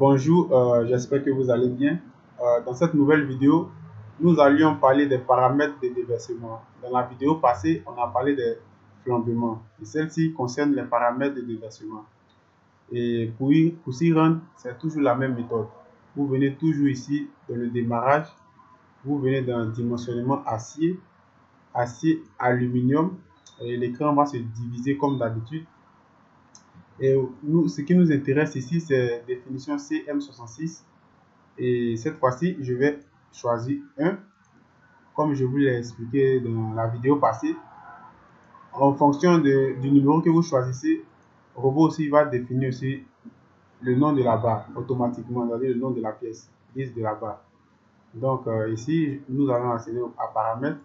Bonjour, j'espère que vous allez bien. Dans cette nouvelle vidéo, nous allions parler des paramètres de déversement. Dans la vidéo passée, on a parlé des flambements. Et celle-ci concerne les paramètres de déversement. Et pour s'y rendre, c'est toujours la même méthode. Vous venez toujours ici dans le démarrage. Vous venez dans le dimensionnement acier, aluminium. Et l'écran va se diviser comme d'habitude. Et nous, ce qui nous intéresse ici, c'est définition CM66. Et cette fois-ci, je vais choisir 1. Comme je vous l'ai expliqué dans la vidéo passée, en fonction du numéro que vous choisissez, le robot aussi va définir aussi le nom de la barre automatiquement, c'est-à-dire le nom de la pièce, liste de la barre. Donc ici, nous allons accéder à paramètres.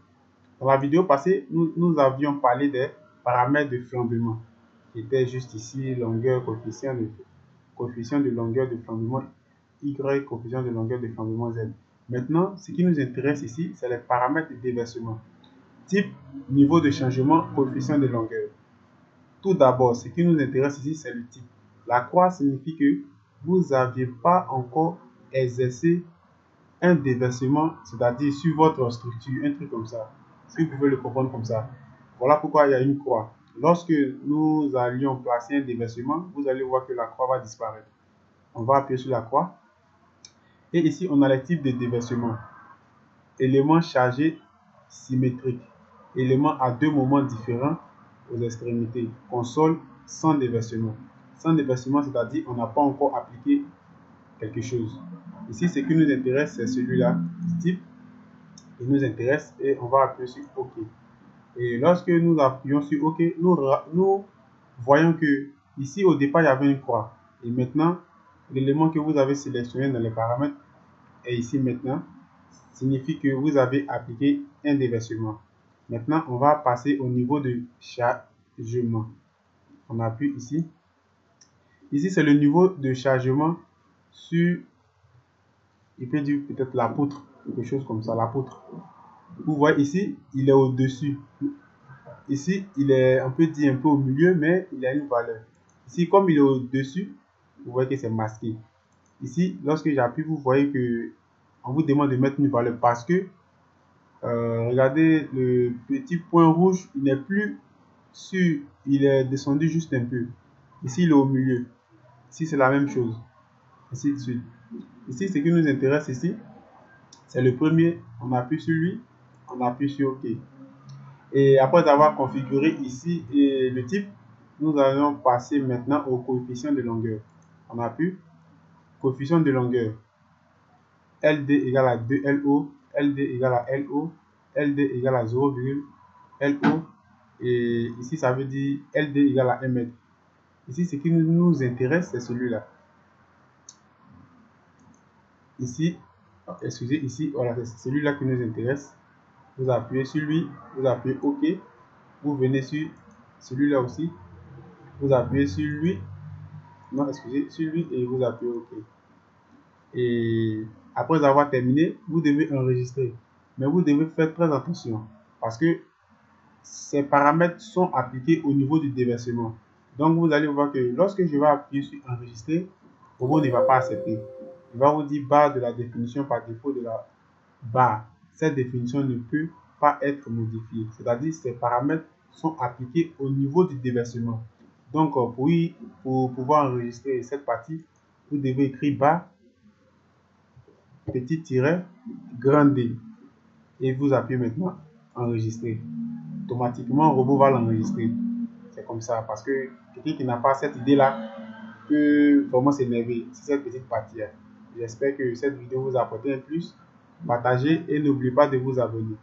Dans la vidéo passée, nous avions parlé des paramètres de flambement, qui étaient juste ici, longueur, coefficient de longueur de flambement Y, coefficient de longueur de flambement Z. Maintenant, ce qui nous intéresse ici, c'est les paramètres de déversement. Type, niveau de changement, coefficient de longueur. Tout d'abord, ce qui nous intéresse ici, c'est le type. La croix signifie que vous n'aviez pas encore exercé un déversement, c'est-à-dire sur votre structure, un truc comme ça. Si vous pouvez le comprendre comme ça. Voilà pourquoi il y a une croix. Lorsque nous allions placer un déversement, vous allez voir que la croix va disparaître. On va appuyer sur la croix. Et ici, on a les types de déversement. Éléments chargés symétriques. Éléments à deux moments différents aux extrémités. Console sans déversement. Sans déversement, c'est-à-dire on n'a pas encore appliqué quelque chose. Ici, ce qui nous intéresse, c'est celui-là, type. Il nous intéresse et on va appuyer sur OK. Et lorsque nous appuyons sur OK, nous voyons que ici, au départ, il y avait une croix. Et maintenant, l'élément que vous avez sélectionné dans les paramètres est ici maintenant, signifie que vous avez appliqué un déversement. Maintenant, on va passer au niveau de chargement. On appuie ici. Ici, c'est le niveau de chargement sur, il peut dire peut-être la poutre, quelque chose comme ça, la poutre. Vous voyez ici, il est au-dessus. Ici, il est, on peut dire un peu au milieu, mais il a une valeur. Ici, comme il est au-dessus, vous voyez que c'est masqué. Ici, lorsque j'appuie, vous voyez que on vous demande de mettre une valeur parce que regardez le petit point rouge, il n'est plus sur, il est descendu juste un peu. Ici, il est au milieu. Ici, c'est la même chose. Ainsi de suite. Ici, ce qui nous intéresse ici, c'est le premier. On appuie sur lui, on appuie sur OK. Et après avoir configuré ici et le type, nous allons passer maintenant au coefficient de longueur. On appuie coefficient de longueur. LD égale à 2LO, LD égale à LO, LD égale à 0,LO. Et ici, ça veut dire LD égale à 1 mètre. Ici, ce qui nous intéresse, c'est celui-là. Ici, excusez, ici, voilà, c'est celui-là qui nous intéresse. Vous appuyez sur lui, vous appuyez OK. Vous venez sur celui-là aussi. Vous appuyez sur lui. Non, excusez, sur lui et vous appuyez OK. Et après avoir terminé, vous devez enregistrer. Mais vous devez faire très attention parce que ces paramètres sont appliqués au niveau du déversement. Donc, vous allez voir que lorsque je vais appuyer sur enregistrer, le robot ne va pas accepter. Il va vous dire barre de la définition par défaut de la barre. Cette définition ne peut pas être modifiée. C'est-à-dire que ces paramètres sont appliqués au niveau du déversement. Donc, pour pouvoir enregistrer cette partie, vous devez écrire barre, petit tiret, grand D. Et vous appuyez maintenant enregistrer. Automatiquement, le robot va l'enregistrer. C'est comme ça. Parce que quelqu'un qui n'a pas cette idée-là peut vraiment s'énerver. C'est cette petite partie-là. J'espère que cette vidéo vous a apporté un plus. Partagez et n'oubliez pas de vous abonner.